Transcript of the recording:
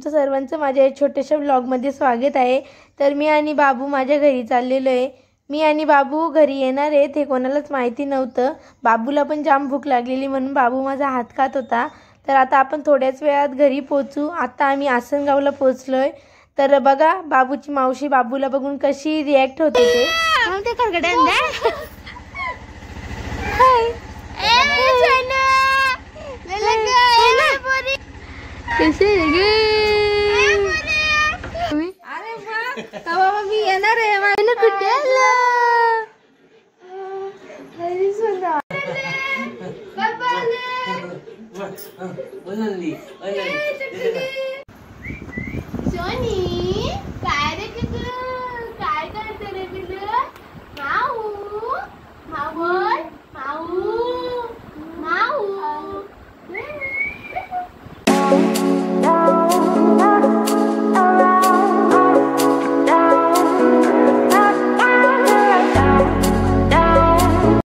तुमचं सर्वांचं माझ्या या छोट्याशा व्लॉगमध्ये स्वागत आहे। तर मी आणि बाबू माझ्या घरी चाललेलो आहे। मी आणि बाबू घरी येणार आहेत हे कोणालाच माहिती नव्हतं। बाबूला पण जाम भूक लागलेली म्हणून बाबू माझा हात खात होता। तर आता आपण थोड्याच वेळात घरी पोहोचू। आता आम्ही आसनगावला पोहोचलोय। तर बघा बाबूची मावशी बाबूला बघून कशी रिॲक्ट होते ते। बाबा मी येणार आहे माझं कुठे